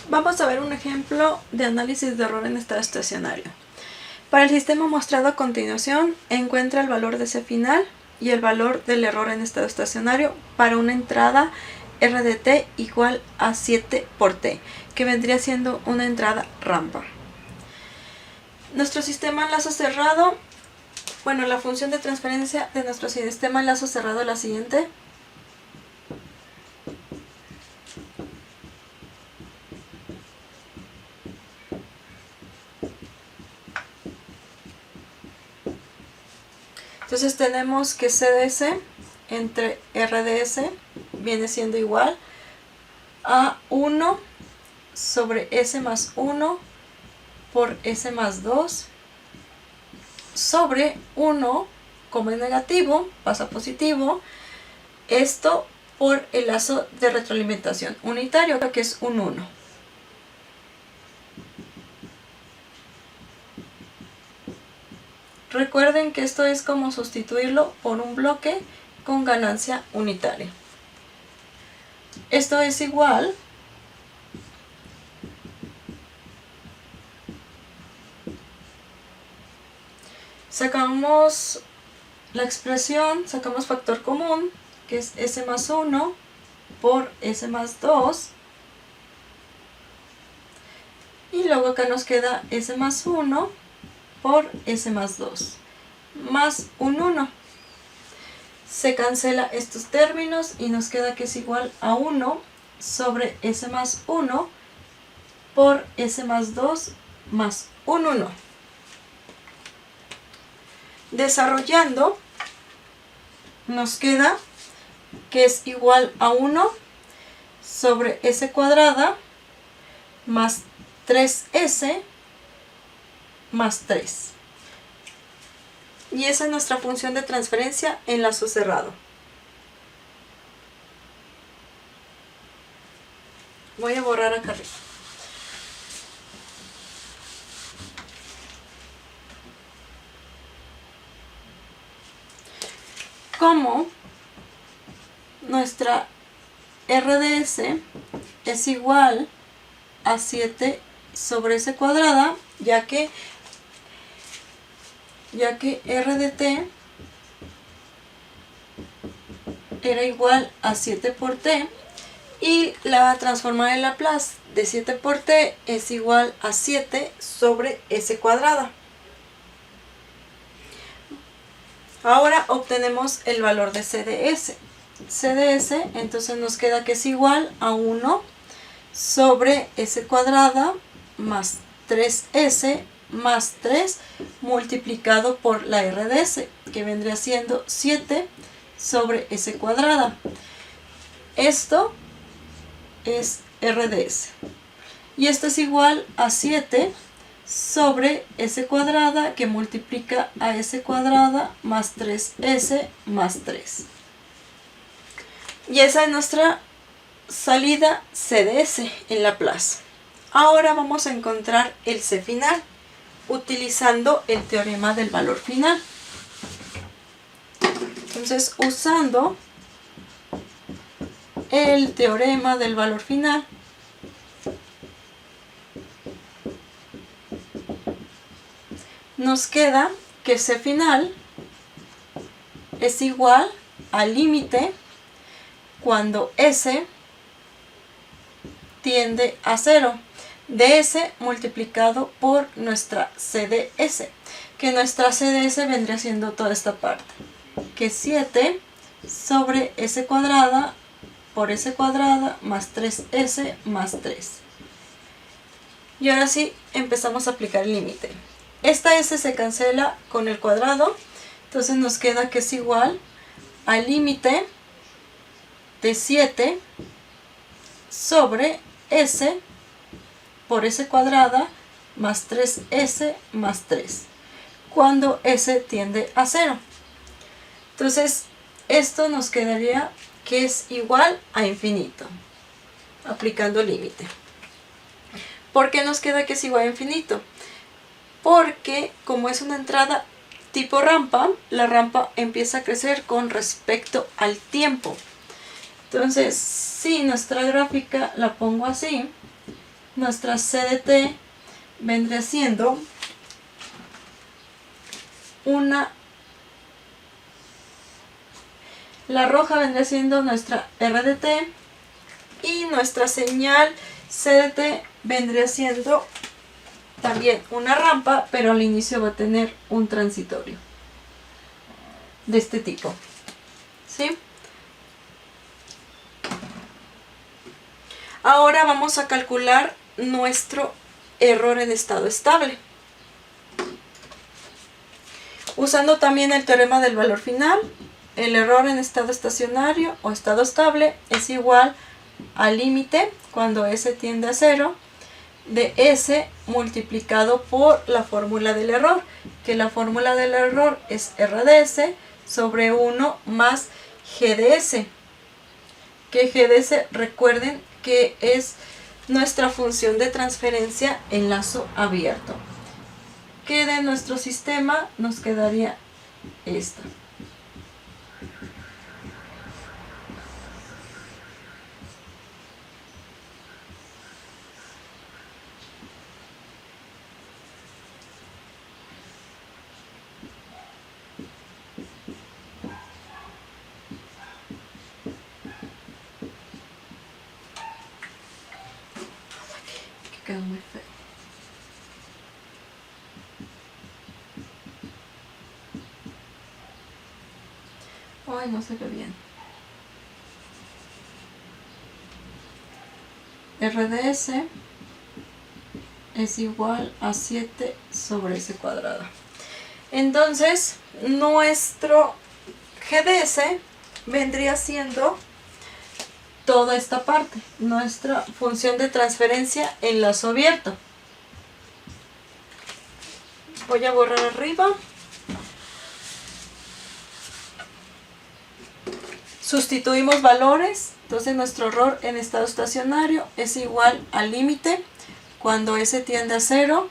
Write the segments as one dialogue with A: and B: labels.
A: Vamos a ver un ejemplo de análisis de error en estado estacionario. Para el sistema mostrado a continuación, encuentra el valor de C final y el valor del error en estado estacionario para una entrada R de t igual a 7 por t, que vendría siendo una entrada rampa. Nuestro sistema enlazo cerrado, la función de transferencia de nuestro sistema enlazo cerrado es la siguiente. Entonces tenemos que CDS entre RDS viene siendo igual a 1 sobre S más 1 por S más 2 sobre 1, como es negativo, pasa a positivo, esto por el lazo de retroalimentación unitario, que es un 1. Recuerden que esto es como sustituirlo por un bloque con ganancia unitaria. Esto es igual sacamos la expresión, sacamos factor común, que es S más 1 por S más 2. Y luego acá nos queda S más 1 por S más 2, más un 1. Se cancela estos términos y nos queda que es igual a 1 sobre S más 1 por S más 2 más un 1. Desarrollando, nos queda que es igual a 1 sobre S cuadrada más 3S más 3. Y esa es nuestra función de transferencia en lazo cerrado. Voy a borrar acá arriba. Como nuestra RDS es igual a 7 sobre S cuadrada, ya que R de t era igual a 7 por t y la transformada en Laplace de 7 por t es igual a 7 sobre S cuadrada. Ahora obtenemos el valor de CDS. CDS entonces nos queda que es igual a 1 sobre S cuadrada más 3S más 3 multiplicado por la RDS, que vendría siendo 7 sobre S cuadrada. Esto es RDS. Y esto es igual a 7 sobre S cuadrada, que multiplica a S cuadrada más 3S más 3. Y esa es nuestra salida CDS en Laplace. Ahora vamos a encontrar el C final utilizando el teorema del valor final. Entonces, usando el teorema del valor final, nos queda que C final es igual al límite cuando S tiende a 0. ds multiplicado por nuestra CDS, que nuestra CDS vendría siendo toda esta parte, que es 7 sobre S cuadrada por S cuadrada más 3S más 3. Y ahora sí empezamos a aplicar el límite. Esta S se cancela con el cuadrado, entonces nos queda que es igual al límite de 7 sobre S por S cuadrada más 3S más 3, cuando S tiende a 0. Entonces, esto nos quedaría que es igual a infinito, aplicando el límite. ¿Por qué nos queda que es igual a infinito? Porque como es una entrada tipo rampa, la rampa empieza a crecer con respecto al tiempo. Entonces, si nuestra gráfica la pongo así, nuestra C de t vendría siendo la roja vendría siendo nuestra R de t y nuestra señal C de t vendría siendo también una rampa, pero al inicio va a tener un transitorio de este tipo, ¿sí? Ahora vamos a calcular nuestro error en estado estable. Usando también el teorema del valor final, el error en estado estacionario o estado estable es igual al límite cuando S tiende a 0 de S multiplicado por la fórmula del error, que la fórmula del error es R de S sobre 1 más G de S, que G de S, recuerden que es nuestra función de transferencia en lazo abierto, que de nuestro sistema nos quedaría esta. Quedó muy feo. Ay, no se ve bien. R de S es igual a 7 sobre S cuadrado. Entonces, nuestro G de S vendría siendo toda esta parte, nuestra función de transferencia en lazo abierto. Voy a borrar arriba. Sustituimos valores, entonces nuestro error en estado estacionario es igual al límite cuando S tiende a 0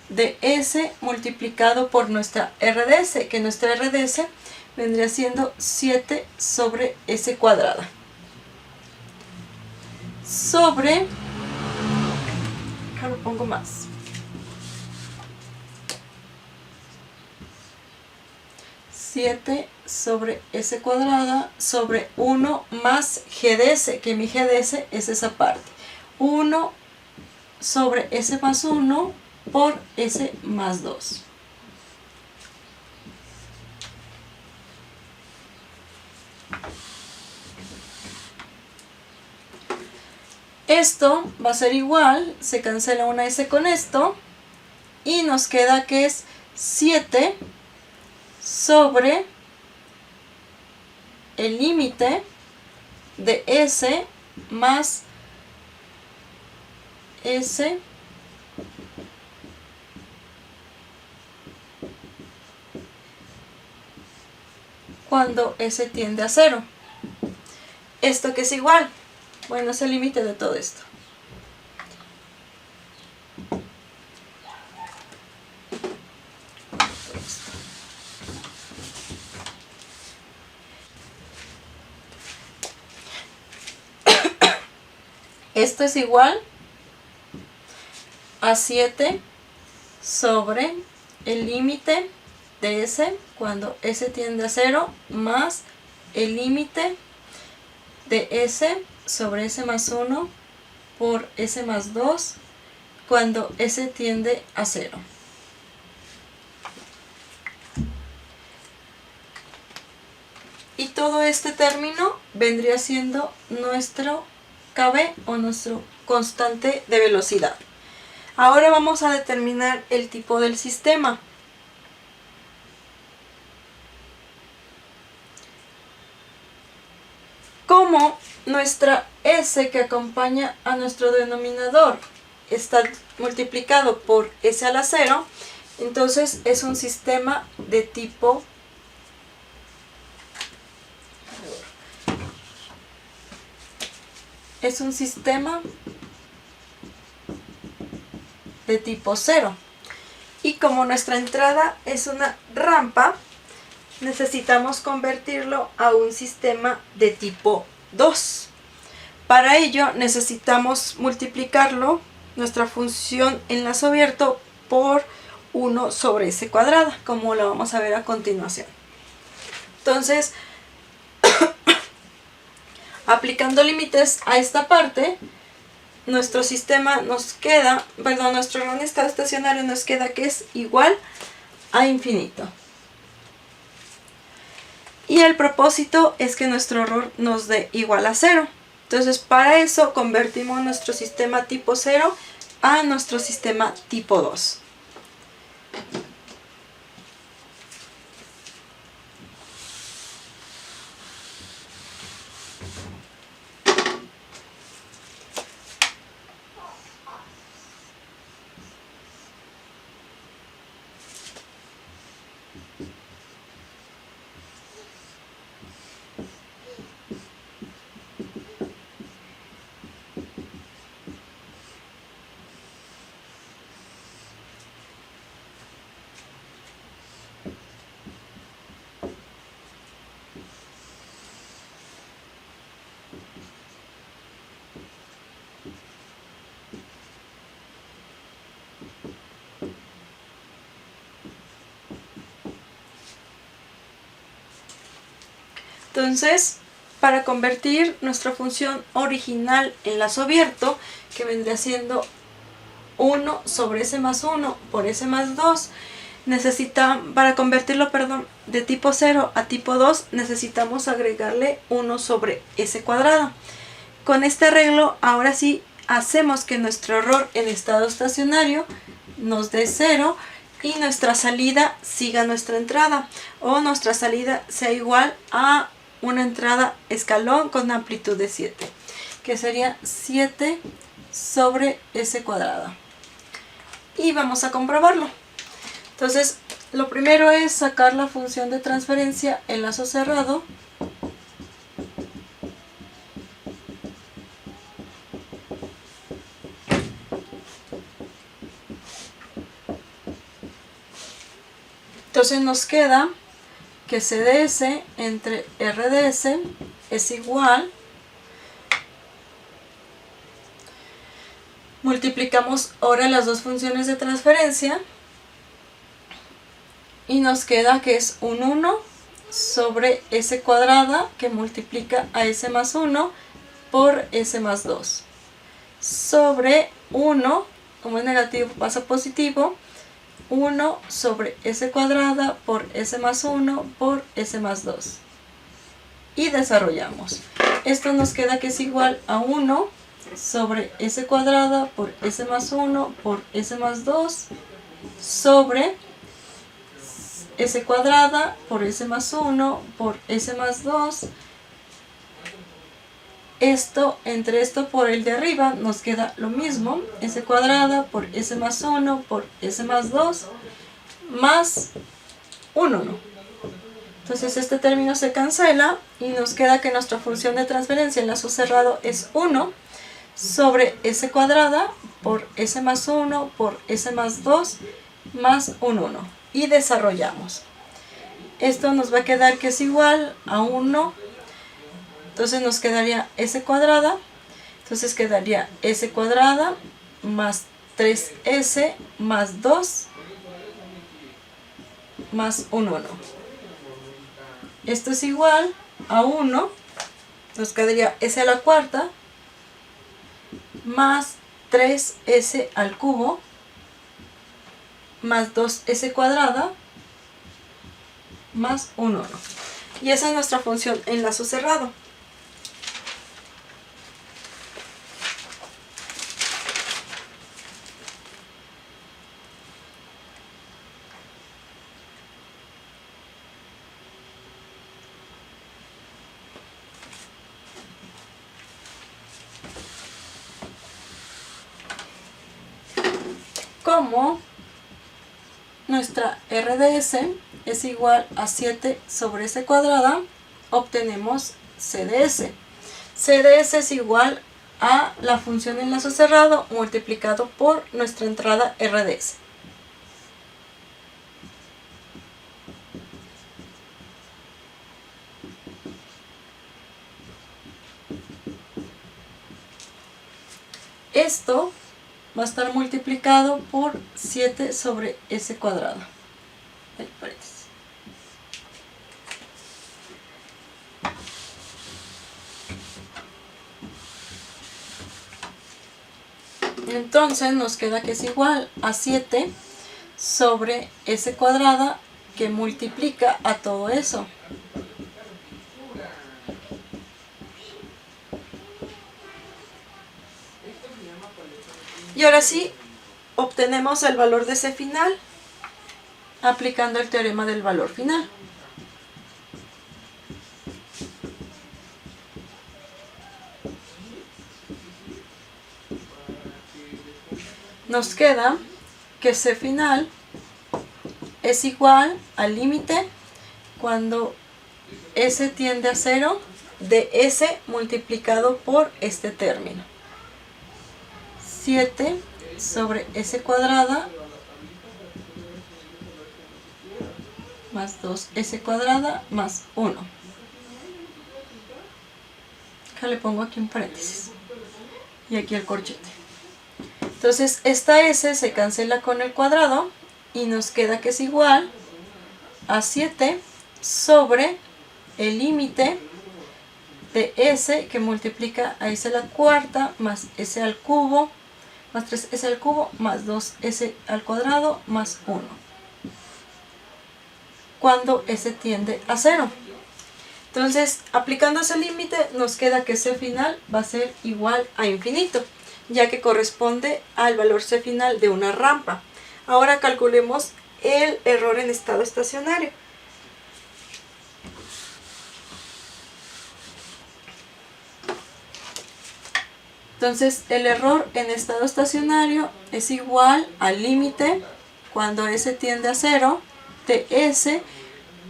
A: de S multiplicado por nuestra R de S, que nuestra R de S vendría siendo 7 sobre S cuadrada. Sobre, acá lo pongo más, sobre S cuadrada sobre 1 más G de S, que mi G de S es esa parte. 1 sobre S más 1 por S más 2. Esto va a ser igual, se cancela una S con esto y nos queda que es 7 sobre el límite de S más S cuando S tiende a 0. ¿Esto qué es igual? Bueno, es el límite de todo esto. Esto es igual a 7 sobre el límite de S cuando S tiende a 0 más el límite de S sobre S más 1 por S más 2 cuando S tiende a 0. Y todo este término vendría siendo nuestro KB o nuestro constante de velocidad. Ahora vamos a determinar el tipo del sistema. Como nuestra S que acompaña a nuestro denominador está multiplicado por S a la 0, entonces es un sistema de tipo tipo 0. Y como nuestra entrada es una rampa, necesitamos convertirlo a un sistema de tipo 2. Para ello necesitamos multiplicarlo nuestra función enlazo abierto por 1 sobre S cuadrada, como lo vamos a ver a continuación. Entonces, aplicando límites a esta parte, nuestro sistema nos queda, nuestro error en estado estacionario nos queda que es igual a infinito. Y el propósito es que nuestro error nos dé igual a 0. Entonces, para eso convertimos nuestro sistema tipo 0 a nuestro sistema tipo 2. Entonces, para convertir nuestra función original en lazo abierto, que vendría siendo 1 sobre S más 1 por S más 2, para convertirlo de tipo 0 a tipo 2, necesitamos agregarle 1 sobre S cuadrada. Con este arreglo, ahora sí, hacemos que nuestro error en estado estacionario nos dé 0 y nuestra salida siga nuestra entrada, o nuestra salida sea igual a una entrada escalón con amplitud de 7, que sería 7 sobre S cuadrada. Y vamos a comprobarlo. Entonces, lo primero es sacar la función de transferencia en lazo cerrado. Entonces nos queda que CDS entre RDS es igual, multiplicamos ahora las dos funciones de transferencia y nos queda que es un 1 sobre S cuadrada que multiplica a S más 1 por S más 2 sobre 1, como es negativo pasa a positivo, 1 sobre S cuadrada por S más 1 por S más 2. Y desarrollamos. Esto nos queda que es igual a 1 sobre S cuadrada por S más 1 por S más 2 sobre S cuadrada por S más 1 por S más 2. Entre esto por el de arriba nos queda lo mismo, S cuadrada por S más 1 por S más 2 más un 1. Entonces este término se cancela y nos queda que nuestra función de transferencia en lazo cerrado es 1 sobre S cuadrada por S más 1 por S más 2 más un 1. Y desarrollamos. Esto nos va a quedar que es igual a 1. Entonces nos quedaría S cuadrada, entonces quedaría S cuadrada más 3S más 2 más un 1. Esto es igual a 1, nos quedaría S a la cuarta más 3S al cubo más 2S cuadrada más un 1. Y esa es nuestra función en lazo cerrado. Como nuestra RDS es igual a 7 sobre S cuadrada, obtenemos CDS. CDS es igual a la función en lazo cerrado multiplicado por nuestra entrada RDS. Esto va a estar multiplicado por 7 sobre S cuadrado. Entonces nos queda que es igual a 7 sobre S cuadrada que multiplica a todo eso. Y ahora sí, obtenemos el valor de C final aplicando el teorema del valor final. Nos queda que C final es igual al límite cuando S tiende a 0 de S multiplicado por este término. 7 sobre S cuadrada más 2S cuadrada más 1. Acá le pongo aquí un paréntesis y aquí el corchete. Entonces esta S se cancela con el cuadrado y nos queda que es igual a 7 sobre el límite de S que multiplica a S a la cuarta más S al cubo más 3S al cubo más 2S al cuadrado más 1. Cuando S tiende a 0. Entonces, aplicando ese límite, nos queda que C final va a ser igual a infinito, ya que corresponde al valor C final de una rampa. Ahora calculemos el error en estado estacionario. Entonces, el error en estado estacionario es igual al límite cuando S tiende a 0 de S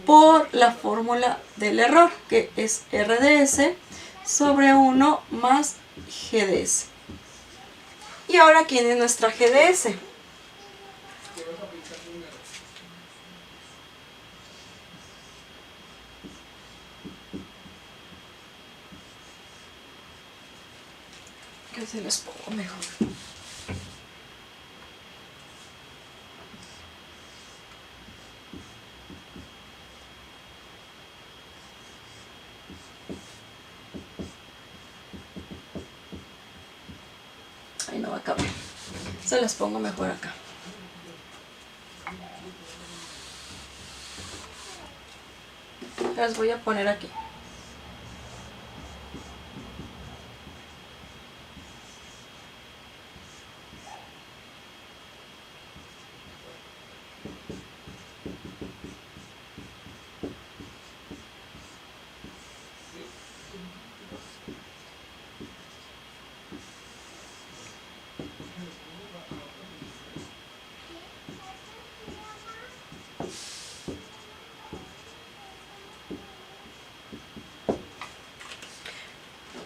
A: por la fórmula del error, que es R de S sobre 1 más G de S. Y ahora, ¿quién es nuestra G de S? Que se los pongo mejor. Ahí no va a caber. Se las pongo mejor acá. Las voy a poner aquí.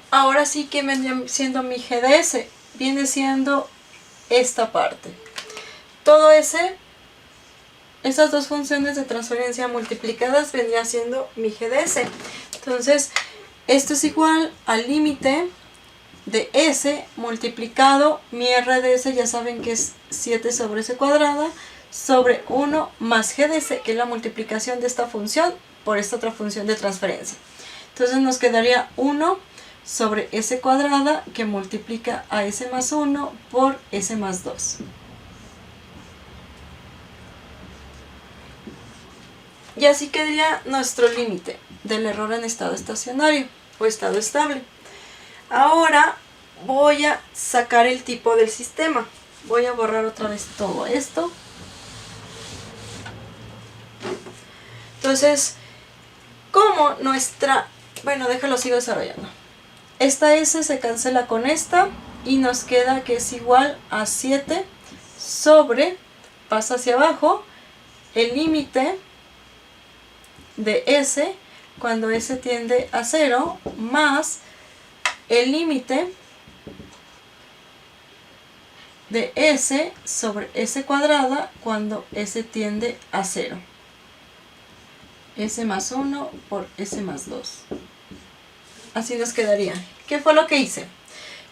A: Ahora sí que viene siendo mi G de S, viene siendo esta parte. Todo esas dos funciones de transferencia multiplicadas vendría siendo mi G de S. Entonces, esto es igual al límite de S multiplicado, mi R de S ya saben que es 7 sobre S cuadrada, sobre 1 más G de S, que es la multiplicación de esta función por esta otra función de transferencia. Entonces nos quedaría 1 sobre S cuadrada que multiplica a S más 1 por S más 2. Y así quedaría nuestro límite del error en estado estacionario o estado estable. Ahora voy a sacar el tipo del sistema. Voy a borrar otra vez todo esto. Entonces, como nuestra... Bueno, déjalo, sigo desarrollando. Esta S se cancela con esta y nos queda que es igual a 7 sobre, pasa hacia abajo, el límite de S cuando S tiende a 0 más el límite de S sobre S cuadrada cuando S tiende a 0. S más 1 por S más 2. Así nos quedaría. ¿Qué fue lo que hice?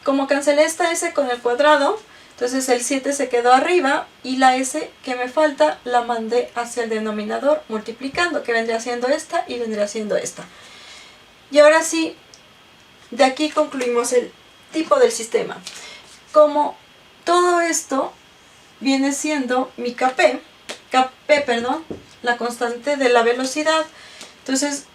A: Como cancelé esta S con el cuadrado, Entonces el 7 se quedó arriba y la S que me falta la mandé hacia el denominador multiplicando, que vendría siendo esta y vendría siendo esta. Y ahora sí, de aquí concluimos el tipo del sistema. Como todo esto viene siendo mi Kp, la constante de la velocidad, entonces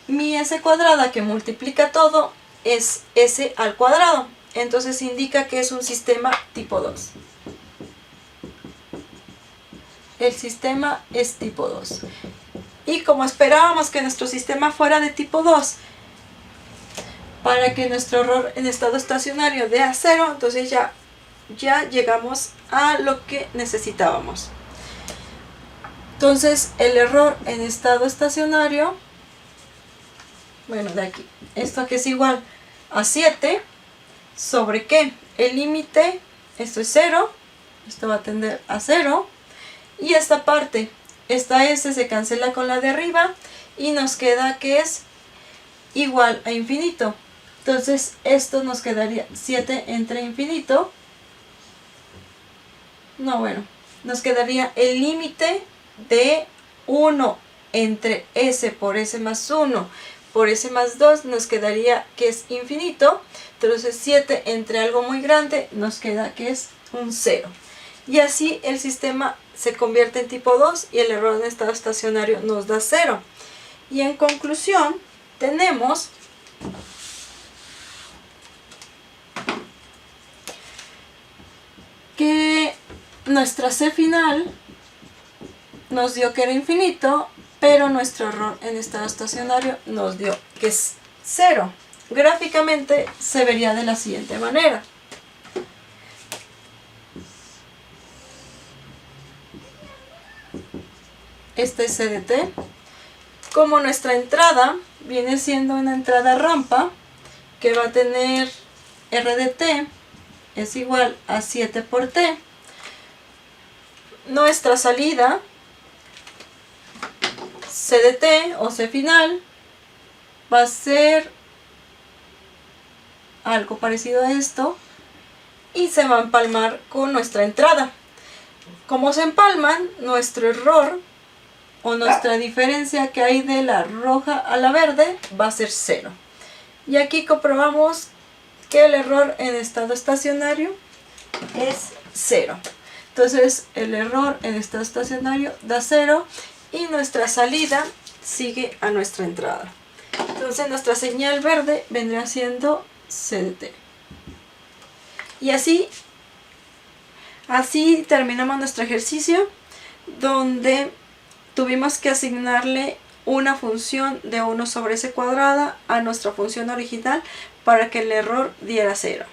A: mi S cuadrada que multiplica todo es S al cuadrado. Entonces indica que es un sistema tipo 2. El sistema es tipo 2. Y como esperábamos que nuestro sistema fuera de tipo 2, para que nuestro error en estado estacionario dé a 0, entonces ya llegamos a lo que necesitábamos. Entonces el error en estado estacionario, bueno, de aquí, esto que es igual a 7, ¿sobre qué? El límite, esto es 0, esto va a tender a 0, y esta parte, esta S se cancela con la de arriba, y nos queda que es igual a infinito. Entonces esto nos quedaría 7 entre infinito, nos quedaría el límite de 1 entre S por S más 1 por S más 2 nos quedaría que es infinito. Entonces 7 entre algo muy grande nos queda que es un 0. Y así el sistema se convierte en tipo 2 y el error en estado estacionario nos da 0. Y en conclusión tenemos que nuestra C final nos dio que era infinito, pero nuestro error en estado estacionario nos dio que es 0. Gráficamente se vería de la siguiente manera. Este es C de t. Como nuestra entrada viene siendo una entrada rampa que va a tener R de t es igual a 7 por t, nuestra salida C de t o C final va a ser algo parecido a esto y se va a empalmar con nuestra entrada. Como se empalman, nuestro error o nuestra diferencia que hay de la roja a la verde va a ser 0. Y aquí comprobamos que el error en estado estacionario es 0. Entonces el error en estado estacionario da 0 y nuestra salida sigue a nuestra entrada. Entonces nuestra señal verde vendrá siendo C de t. Y así terminamos nuestro ejercicio, donde tuvimos que asignarle una función de 1 sobre S cuadrada a nuestra función original para que el error diera 0.